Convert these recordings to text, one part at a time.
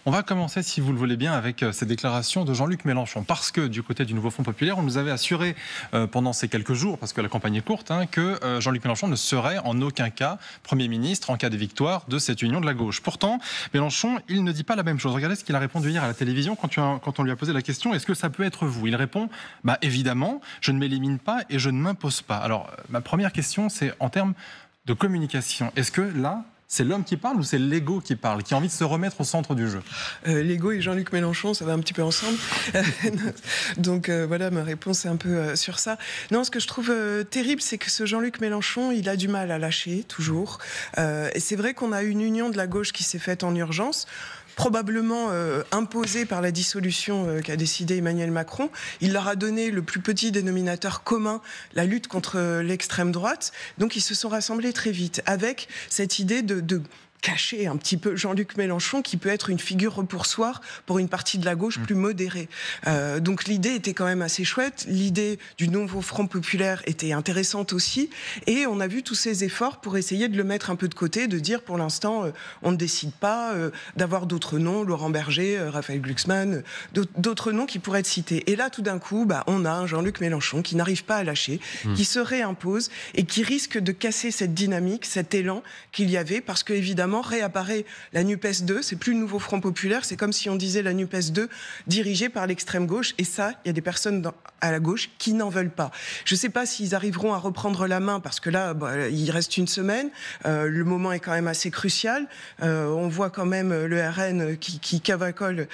On va commencer, si vous le voulez bien, avec ces déclarations de Jean-Luc Mélenchon. Parce que du côté du Nouveau Front Populaire, on nous avait assuré pendant ces quelques jours, parce que la campagne est courte, que Jean-Luc Mélenchon ne serait en aucun cas Premier ministre en cas de victoire de cette union de la gauche. Pourtant, Mélenchon, il ne dit pas la même chose. Regardez ce qu'il a répondu hier à la télévision quand on lui a posé la question « Est-ce que ça peut être vous ?» Il répond « Évidemment, je ne m'élimine pas et je ne m'impose pas. » Alors, ma première question, c'est en termes de communication. Est-ce que là, c'est l'homme qui parle ou c'est l'ego qui parle, qui a envie de se remettre au centre du jeu? L'ego et Jean-Luc Mélenchon, ça va un petit peu ensemble. Donc voilà, ma réponse est un peu sur ça. Non, ce que je trouve terrible, c'est que ce Jean-Luc Mélenchon, il a du mal à lâcher, toujours. Et c'est vrai qu'on a une union de la gauche qui s'est faite en urgence, probablement imposée par la dissolution qu'a décidé Emmanuel Macron. Il leur a donné le plus petit dénominateur commun, la lutte contre l'extrême droite. Donc ils se sont rassemblés très vite, avec cette idée de cacher un petit peu Jean-Luc Mélenchon, qui peut être une figure repoussoire pour une partie de la gauche plus modérée. Donc l'idée était quand même assez chouette. L'idée du nouveau Front Populaire était intéressante aussi. Et on a vu tous ces efforts pour essayer de le mettre un peu de côté, de dire pour l'instant, on ne décide pas, d'avoir d'autres noms, Laurent Berger, Raphaël Glucksmann, d'autres noms qui pourraient être cités. Et là, tout d'un coup, on a un Jean-Luc Mélenchon qui n'arrive pas à lâcher, qui se réimpose et qui risque de casser cette dynamique, cet élan qu'il y avait, parce que évidemment, réapparaît la NUPES 2, c'est plus le nouveau Front Populaire, c'est comme si on disait la NUPES 2 dirigée par l'extrême gauche, et ça, il y a des personnes à la gauche qui n'en veulent pas. Je ne sais pas s'ils arriveront à reprendre la main, parce que là, il reste une semaine, le moment est quand même assez crucial, on voit quand même le RN qui caracole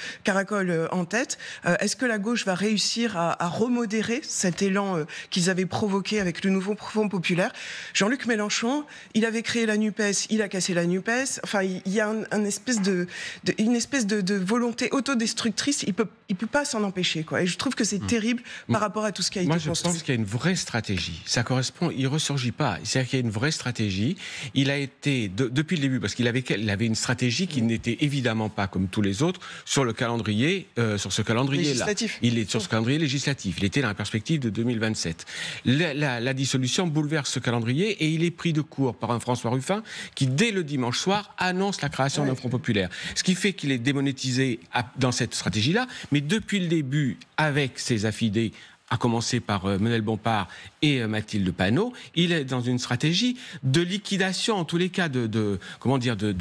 en tête. Est-ce que la gauche va réussir à remodérer cet élan qu'ils avaient provoqué avec le nouveau Front Populaire? Jean-Luc Mélenchon, il avait créé la NUPES, il a cassé la NUPES. Enfin, il y a une espèce de volonté autodestructrice. Il peut pas s'en empêcher, quoi. Et je trouve que c'est terrible par rapport à tout ce qui a été construit. Moi, je pense qu'il y a une vraie stratégie. Ça correspond. Il ressurgit pas. C'est-à-dire qu'il y a une vraie stratégie. Il a été depuis le début, parce qu'il avait une stratégie qui n'était évidemment pas comme tous les autres sur le calendrier, sur ce calendrier-là. Il est sur ce calendrier législatif. Il était dans la perspective de 2027. La dissolution bouleverse ce calendrier et il est pris de court par un François Ruffin qui, dès le dimanche soir, annonce la création d'un Front Populaire. Ce qui fait qu'il est démonétisé dans cette stratégie-là, mais depuis le début, avec ses affidés, à commencer par Manuel Bompard et Mathilde Panot, il est dans une stratégie de liquidation, en tous les cas de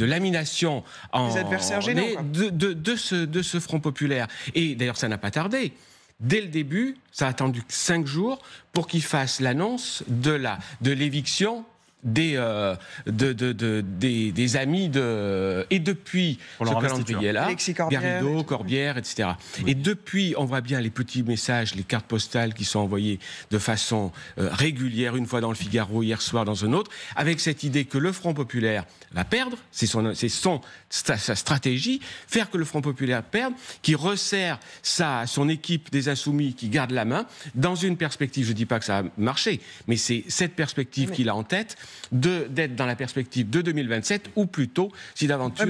lamination des adversaires gênants, de ce Front Populaire. Et d'ailleurs, ça n'a pas tardé. Dès le début, ça a attendu 5 jours pour qu'il fasse l'annonce de l'éviction des amis et depuis ce calendrier-là, Garrido, Corbière, etc. Et depuis, on voit bien les petits messages, les cartes postales qui sont envoyées de façon régulière, une fois dans le Figaro, hier soir dans un autre, avec cette idée que le Front Populaire va perdre, c'est sa stratégie, faire que le Front Populaire perde, qui resserre son équipe des Insoumis qui garde la main, dans une perspective, je ne dis pas que ça a marché, mais c'est cette perspective qu'il a en tête, d'être dans la perspective de 2027, ou plutôt, si d'aventure...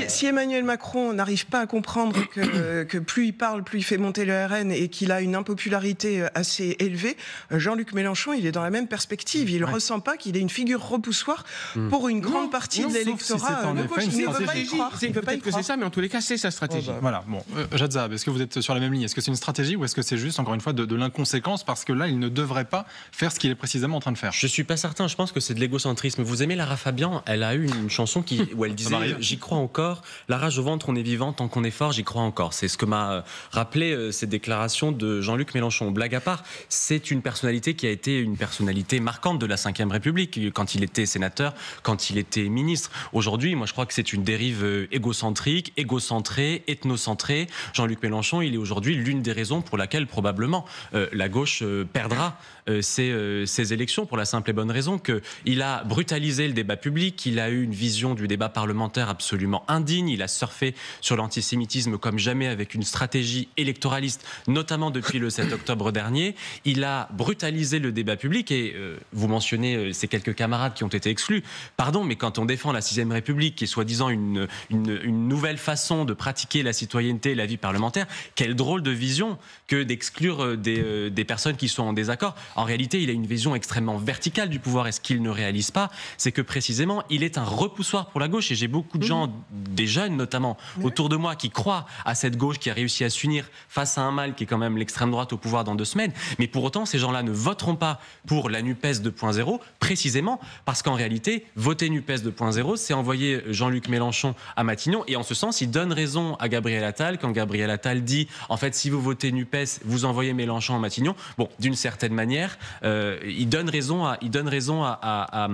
Si Emmanuel Macron n'arrive pas à comprendre que plus il parle, plus il fait monter le RN et qu'il a une impopularité assez élevée, Jean-Luc Mélenchon, il est dans la même perspective. Il ne ressent pas qu'il est une figure repoussoire pour une grande partie de l'électorat. Il ne peut pas y croire. Peut-être que c'est ça, mais en tous les cas, c'est sa stratégie. Voilà. Bon, Jadzab, est-ce que vous êtes sur la même ligne? Est-ce que c'est une stratégie ou est-ce que c'est juste, encore une fois, de l'inconséquence? Parce que là, il ne devrait pas faire ce qu'il est précisément en train de faire. Je suis pas certain. Je pense que c'est de l'égocentrisme. Vous aimez Lara Fabian? Elle a eu une chanson où elle disait « J'y crois encore, la rage au ventre, on est vivant, tant qu'on est fort, j'y crois encore ». C'est ce que m'a rappelé ces déclarations de Jean-Luc Mélenchon. Blague à part, c'est une personnalité qui a été une personnalité marquante de la Ve République, quand il était sénateur, quand il était ministre. Aujourd'hui, moi je crois que c'est une dérive égocentrique, égocentrée, ethnocentrée. Jean-Luc Mélenchon, il est aujourd'hui l'une des raisons pour laquelle probablement la gauche perdra ces élections, pour la simple et bonne raison qu'il a brutalisé le débat public, il a eu une vision du débat parlementaire absolument indigne, il a surfé sur l'antisémitisme comme jamais avec une stratégie électoraliste, notamment depuis le 7 octobre dernier. Il a brutalisé le débat public et vous mentionnez ces quelques camarades qui ont été exclus. Pardon, mais quand on défend la 6ème République, qui est soi-disant une nouvelle façon de pratiquer la citoyenneté et la vie parlementaire, quelle drôle de vision que d'exclure des personnes qui sont en désaccord. En réalité, il a une vision extrêmement verticale du pouvoir. Est-ce qu'il qu'il ne réalise pas, c'est que précisément, il est un repoussoir pour la gauche. Et j'ai beaucoup de gens, des jeunes notamment, autour de moi, qui croient à cette gauche qui a réussi à s'unir face à un mal qui est quand même l'extrême droite au pouvoir dans 2 semaines. Mais pour autant, ces gens-là ne voteront pas pour la NUPES 2.0, précisément parce qu'en réalité, voter NUPES 2.0, c'est envoyer Jean-Luc Mélenchon à Matignon. Et en ce sens, il donne raison à Gabriel Attal quand Gabriel Attal dit, en fait, si vous votez NUPES, vous envoyez Mélenchon à Matignon. Bon, d'une certaine manière, il donne raison à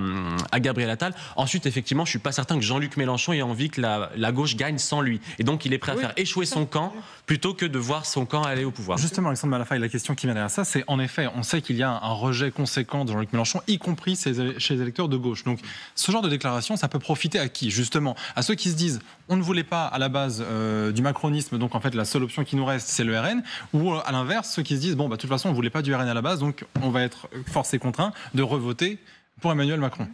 Gabriel Attal. Ensuite, effectivement, je suis pas certain que Jean-Luc Mélenchon ait envie que la gauche gagne sans lui. Et donc, il est prêt à faire échouer son camp plutôt que de voir son camp aller au pouvoir. Justement, Alexandre Malafaille, la question qui vient derrière ça, c'est en effet, on sait qu'il y a un rejet conséquent de Jean-Luc Mélenchon, y compris chez les électeurs de gauche. Donc, ce genre de déclaration, ça peut profiter à qui? Justement, à ceux qui se disent, on ne voulait pas à la base du macronisme, donc en fait, la seule option qui nous reste, c'est le RN, ou à l'inverse, ceux qui se disent, bon, bah, de toute façon, on ne voulait pas du RN à la base, donc on va être forcé contraint de revoter pour Emmanuel Macron.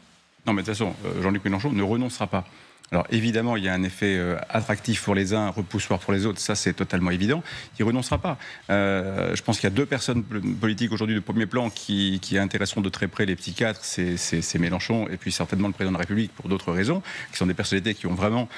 Non, mais de toute façon, Jean-Luc Mélenchon ne renoncera pas. Alors évidemment, il y a un effet attractif pour les uns, repoussoir pour les autres, ça c'est totalement évident. Il ne renoncera pas. Je pense qu'il y a 2 personnes politiques aujourd'hui de premier plan qui intéresseront de très près les psychiatres, c'est Mélenchon et puis certainement le président de la République pour d'autres raisons, qui sont des personnalités qui ont vraiment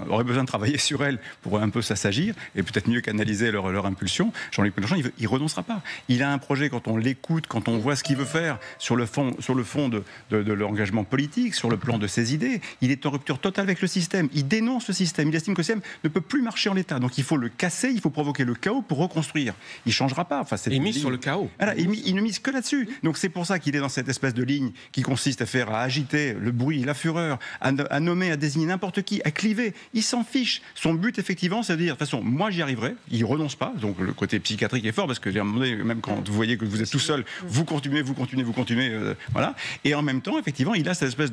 auraient besoin de travailler sur elles pour un peu s'assagir et peut-être mieux canaliser leur impulsion. Jean-Luc Mélenchon, il ne renoncera pas. Il a un projet, quand on l'écoute, quand on voit ce qu'il veut faire sur le fond de l'engagement politique, sur le plan de ses idées, il est en rupture totale avec le système. Il dénonce le système. Il estime que le système ne peut plus marcher en l'état. Donc il faut le casser, il faut provoquer le chaos pour reconstruire. Il ne changera pas. Enfin, il mise sur le chaos. Voilà, il ne mise que là-dessus. Donc c'est pour ça qu'il est dans cette espèce de ligne qui consiste à agiter le bruit, la fureur, à nommer, à désigner n'importe qui, à cliver. Il s'en fiche. Son but, effectivement, c'est de dire, de toute façon, moi j'y arriverai. Il ne renonce pas. Donc le côté psychiatrique est fort parce que, même quand vous voyez que vous êtes tout seul, vous continuez. Voilà. Et en même temps, effectivement, il a cette espèce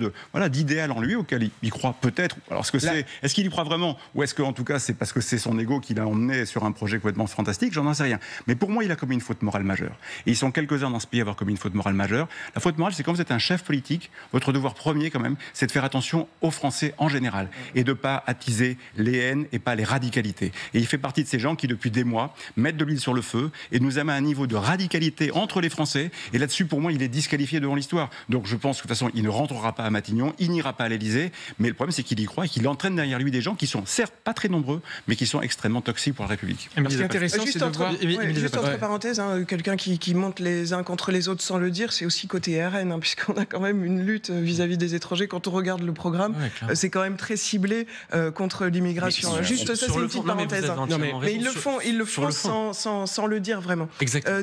d'idéal en lui auquel il croit peut-être. Alors, est-ce qu'il y croit vraiment, ou est-ce qu'en tout cas c'est parce que c'est son ego qui l'a emmené sur un projet complètement fantastique? J'en sais rien. Mais pour moi, il a commis une faute morale majeure. Et ils sont quelques-uns dans ce pays à avoir commis une faute morale majeure. La faute morale, c'est quand vous êtes un chef politique, votre devoir premier quand même, c'est de faire attention aux Français en général et de ne pas attiser les haines et pas les radicalités. Et il fait partie de ces gens qui, depuis des mois, mettent de l'huile sur le feu et nous amènent à un niveau de radicalité entre les Français. Et là-dessus, pour moi, il est disqualifié devant l'histoire. Donc je pense que de toute façon, il ne rentrera pas à Matignon, il n'ira pas à l'Élysée. Mais le problème, c'est qu'il y croit et qu'il entraîne derrière lui des gens qui sont certes pas très nombreux, mais qui sont extrêmement toxiques pour la République. Ce qui est intéressant, c'est de voir... Juste entre parenthèses, quelqu'un qui monte les uns contre les autres sans le dire, c'est aussi côté RN, puisqu'on a quand même une lutte vis-à-vis des étrangers. Quand on regarde le programme, c'est quand même très ciblé contre l'immigration. Juste ça, c'est une petite parenthèse. Mais ils le font sans le dire vraiment.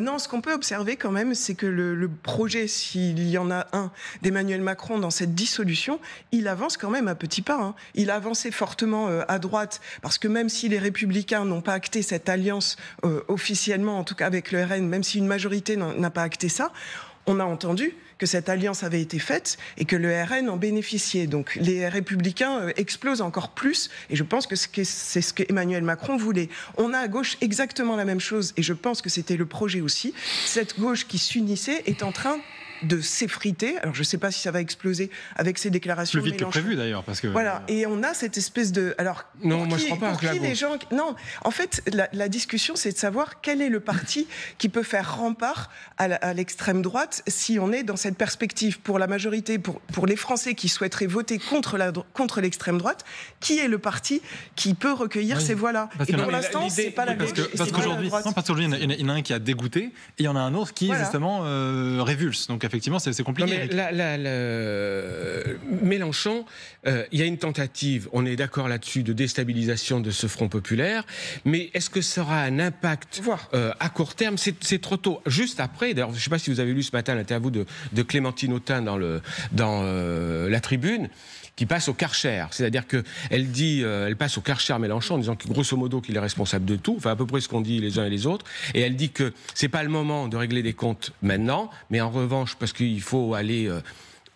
Non, ce qu'on peut observer quand même, c'est que le projet, s'il y en a un, d'Emmanuel Macron dans cette dissolution, il avance quand même à petits pas. Il a avancé fortement à droite, parce que même si les Républicains n'ont pas acté cette alliance officiellement, en tout cas avec le RN, même si une majorité n'a pas acté ça, on a entendu que cette alliance avait été faite et que le RN en bénéficiait. Donc les Républicains explosent encore plus, et je pense que c'est ce qu'Emmanuel Macron voulait. On a à gauche exactement la même chose, et je pense que c'était le projet aussi. Cette gauche qui s'unissait est en train de s'effriter. Alors je ne sais pas si ça va exploser avec ces déclarations. Plus vite que prévu d'ailleurs, parce que voilà. Et on a cette espèce de. Alors non, moi je crois pas. Pour qui les gens. Non, en fait, la discussion, c'est de savoir quel est le parti qui peut faire rempart à l'extrême droite si on est dans cette perspective pour la majorité, pour les Français qui souhaiteraient voter contre l'extrême droite. Qui est le parti qui peut recueillir ces voix-là? Et pour l'instant, c'est pas la gauche. Parce qu'aujourd'hui, il y en a un qui a dégoûté et il y en a un autre qui justement révulse. Donc effectivement, c'est compliqué. Non, mais Mélenchon, il y a une tentative, on est d'accord là-dessus, de déstabilisation de ce Front populaire, mais est-ce que ça aura un impact à court terme? C'est trop tôt. Juste après, d'ailleurs, je ne sais pas si vous avez lu ce matin l'interview de Clémentine Autain dans la Tribune, qui passe au Karcher. C'est-à-dire qu'elle dit, elle passe au Karcher Mélenchon en disant que grosso modo qu'il est responsable de tout, enfin à peu près ce qu'on dit les uns et les autres, et elle dit que c'est pas le moment de régler des comptes maintenant, mais en revanche, parce qu'il faut aller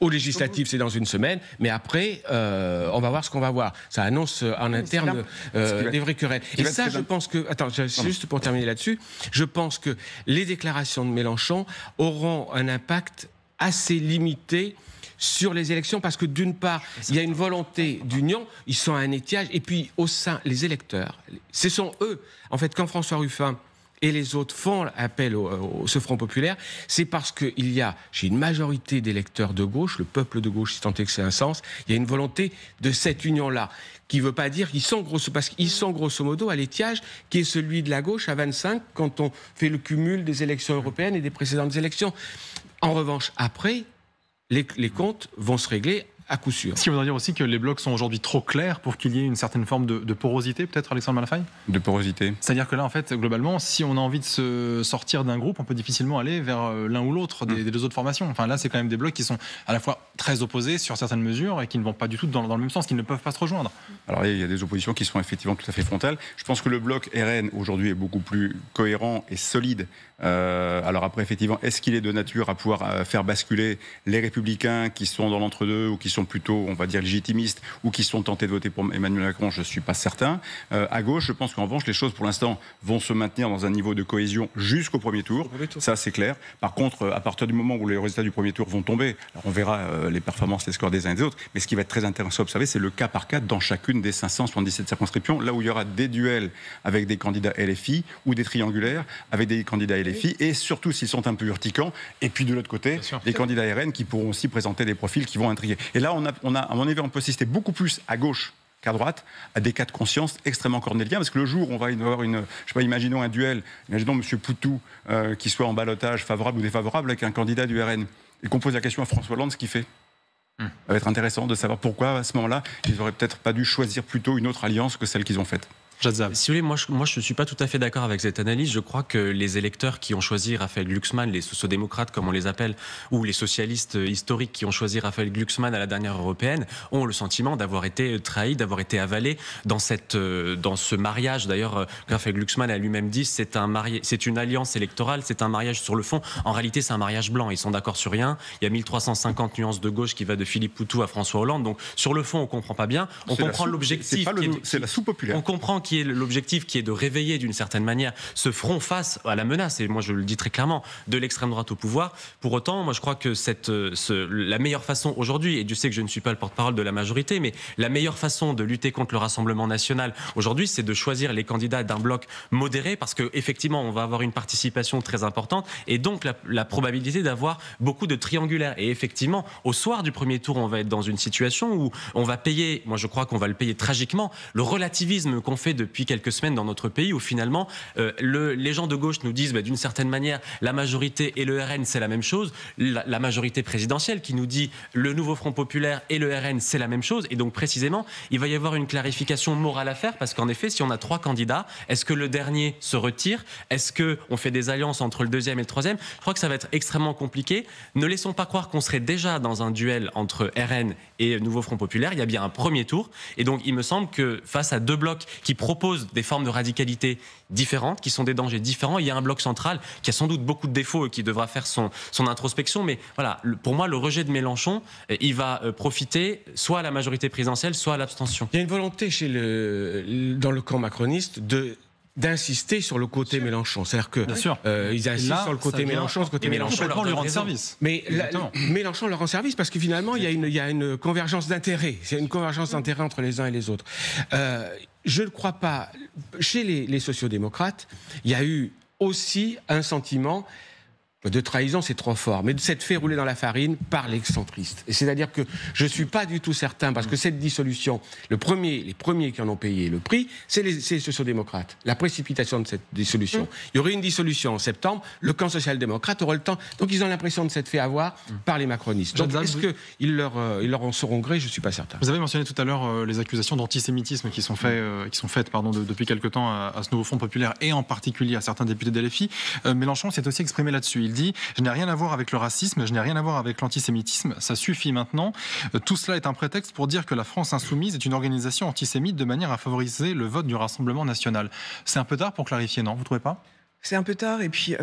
aux législatives, c'est dans une semaine, mais après, on va voir ce qu'on va voir. Ça annonce en interne des vraies querelles. Et ça, je pense que... Attends, juste pour terminer là-dessus, je pense que les déclarations de Mélenchon auront un impact assez limité sur les élections, parce que d'une part, il y a une volonté d'union, ils sont à un étiage, et puis au sein, les électeurs, ce sont eux, en fait, quand François Ruffin et les autres font appel au ce Front populaire, c'est parce qu'il y a, chez une majorité d'électeurs de gauche, le peuple de gauche, si tant est que c'est un sens, il y a une volonté de cette union-là, qui ne veut pas dire qu'ils sont grosso modo à l'étiage qui est celui de la gauche à 25 quand on fait le cumul des élections européennes et des précédentes élections. En revanche, après, les comptes vont se régler à coup sûr. Ce qui voudrait dire aussi que les blocs sont aujourd'hui trop clairs pour qu'il y ait une certaine forme de porosité, peut-être, Alexandre Malafaille ? De porosité. C'est-à-dire que là, en fait, globalement, si on a envie de se sortir d'un groupe, on peut difficilement aller vers l'un ou l'autre des deux autres formations. Enfin, là, c'est quand même des blocs qui sont à la fois très opposés sur certaines mesures et qui ne vont pas du tout dans le même sens, qui ne peuvent pas se rejoindre. Alors, il y a des oppositions qui sont effectivement tout à fait frontales. Je pense que le bloc RN, aujourd'hui, est beaucoup plus cohérent et solide. Alors après, effectivement, est-ce qu'il est de nature à pouvoir faire basculer les Républicains qui sont dans l'entre-deux ou qui sont plutôt, on va dire, légitimistes ou qui sont tentés de voter pour Emmanuel Macron? Je ne suis pas certain. À gauche, je pense qu'en revanche, les choses, pour l'instant, vont se maintenir dans un niveau de cohésion jusqu'au premier tour. Ça, c'est clair. Par contre, à partir du moment où les résultats du premier tour vont tomber, alors on verra les performances, les scores des uns et des autres, mais ce qui va être très intéressant à observer, c'est le cas par cas dans chacune des 577 circonscriptions, là où il y aura des duels avec des candidats LFI ou des triangulaires avec des candidats LFI, et surtout s'ils sont un peu urticants, et puis de l'autre côté, les candidats RN qui pourront aussi présenter des profils qui vont intriguer. Et là, à mon avis, on peut assister beaucoup plus à gauche qu'à droite, à des cas de conscience extrêmement cornéliens, parce que le jour où on va avoir imaginons un duel, imaginons M. Poutou qui soit en ballottage favorable ou défavorable avec un candidat du RN, et qu'on pose la question à François Hollande, ce qu'il fait. Ça va être intéressant de savoir pourquoi, à ce moment-là, ils n'auraient peut-être pas dû choisir plutôt une autre alliance que celle qu'ils ont faite. Si vous voulez, moi je ne suis pas tout à fait d'accord avec cette analyse. Je crois que les électeurs qui ont choisi Raphaël Glucksmann, les sociodémocrates comme on les appelle, ou les socialistes historiques qui ont choisi Raphaël Glucksmann à la dernière européenne, ont le sentiment d'avoir été trahis, d'avoir été avalés dans ce mariage. D'ailleurs, Raphaël Glucksmann a lui-même dit c'est une alliance électorale, c'est un mariage sur le fond. En réalité, c'est un mariage blanc. Ils sont d'accord sur rien. Il y a 1350 nuances de gauche qui va de Philippe Poutou à François Hollande. Donc sur le fond, on comprend pas bien. On comprend l'objectif. C'est la soupe populaire. On comprend qui est l'objectif qui est de réveiller d'une certaine manière ce front face à la menace, et moi je le dis très clairement, de l'extrême droite au pouvoir. Pour autant, moi je crois que la meilleure façon aujourd'hui, et Dieu sait que je ne suis pas le porte-parole de la majorité, mais la meilleure façon de lutter contre le Rassemblement national aujourd'hui, c'est de choisir les candidats d'un bloc modéré, parce qu'effectivement on va avoir une participation très importante, et donc la probabilité d'avoir beaucoup de triangulaires. Et effectivement, au soir du premier tour, on va être dans une situation où on va payer, moi je crois qu'on va le payer tragiquement, le relativisme qu'on fait depuis quelques semaines dans notre pays, où finalement les gens de gauche nous disent d'une certaine manière la majorité et le RN c'est la même chose, la majorité présidentielle qui nous dit le nouveau Front populaire et le RN c'est la même chose, et donc précisément il va y avoir une clarification morale à faire, parce qu'en effet si on a 3 candidats, est-ce que le dernier se retire, est-ce qu'on fait des alliances entre le deuxième et le troisième? Je crois que ça va être extrêmement compliqué. Ne laissons pas croire qu'on serait déjà dans un duel entre RN et nouveau Front populaire. Il y a bien un premier tour, et donc il me semble que face à 2 blocs qui proposent des formes de radicalité différentes, qui sont des dangers différents, il y a un bloc central qui a sans doute beaucoup de défauts et qui devra faire son introspection, mais voilà, pour moi le rejet de Mélenchon, il va profiter soit à la majorité présidentielle, soit à l'abstention. Il y a une volonté dans le camp macroniste d'insister sur le côté Mélenchon. C'est-à-dire que ils insistent là, sur le côté Mélenchon, ce côté Mélenchon leur rend service. Mais Mélenchon leur rend service parce que finalement, il y a une convergence d'intérêts. C'est une convergence d'intérêts entre les uns et les autres. Je ne crois pas. Chez les sociodémocrates, il y a eu aussi un sentiment de trahison, c'est trop fort, mais de s'être fait rouler dans la farine par l'excentriste. Et c'est-à-dire que je ne suis pas du tout certain, parce que cette dissolution, les premiers qui en ont payé le prix, c'est les sociodémocrates. La précipitation de cette dissolution. Il y aurait une dissolution en septembre, le camp social-démocrate aura le temps, donc ils ont l'impression de s'être fait avoir par les macronistes. Donc est-ce qu'ils leur en seront gré? Je ne suis pas certain. Vous avez mentionné tout à l'heure les accusations d'antisémitisme qui sont faites depuis quelque temps à ce nouveau Front populaire, et en particulier à certains députés de LFI. Mélenchon s'est aussi exprimé là-dessus. Il dit « Je n'ai rien à voir avec le racisme, je n'ai rien à voir avec l'antisémitisme, ça suffit maintenant. Tout cela est un prétexte pour dire que la France insoumise est une organisation antisémite de manière à favoriser le vote du Rassemblement national. » C'est un peu tard pour clarifier, non? Vous ne trouvez pas? C'est un peu tard, et puis,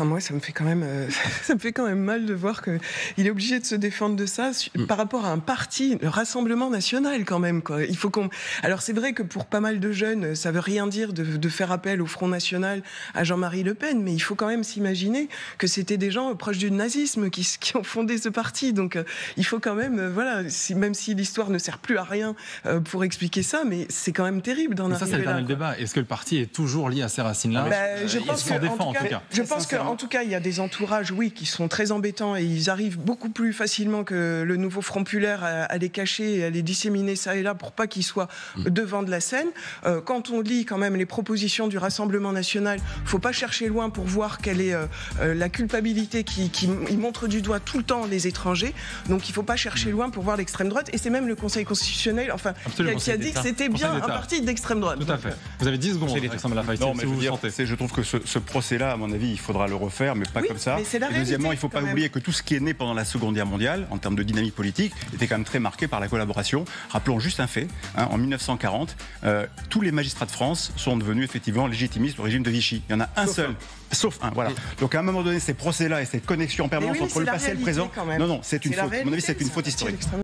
moi, ça me fait quand même mal de voir qu'il est obligé de se défendre de ça par rapport à un parti, le Rassemblement national, quand même, quoi. Il faut Alors, c'est vrai que pour pas mal de jeunes, ça veut rien dire de faire appel au Front national à Jean-Marie Le Pen, mais il faut quand même s'imaginer que c'était des gens proches du nazisme qui ont fondé ce parti. Donc, il faut quand même, même si l'histoire ne sert plus à rien pour expliquer ça, mais c'est quand même terrible d'en arriver là. Ça, c'est le dernier débat. Est-ce que le parti est toujours lié à ces racines-là? Je pense s'en défend en tout cas. Je pense qu'en tout cas, il y a des entourages, oui, qui sont très embêtants et ils arrivent beaucoup plus facilement que le nouveau Front Populaire à les cacher et à les disséminer ça et là pour pas qu'ils soient devant de la scène. Quand on lit quand même les propositions du Rassemblement national, faut pas chercher loin pour voir quelle est la culpabilité qui montre du doigt tout le temps les étrangers. Donc il faut pas chercher loin pour voir l'extrême droite. Et c'est même le Conseil constitutionnel, enfin, qui a dit que c'était bien un parti d'extrême droite. Tout à fait. Vous avez 10 secondes, Alexandre Lafayette. Non, mais je trouve que ce procès-là, à mon avis, il faudra le refaire, mais pas comme ça. Mais c'est la et deuxièmement, il réalité, ne faut pas oublier que tout ce qui est né pendant la Seconde Guerre mondiale, en termes de dynamique politique, était quand même très marqué par la collaboration. Rappelons juste un fait, en 1940, tous les magistrats de France sont devenus effectivement légitimistes au régime de Vichy. Il y en a un seul. Sauf un, voilà. Donc à un moment donné, ces procès-là et cette connexion en permanence entre le passé et le présent, non, c'est une faute. À mon avis, c'est une faute historique.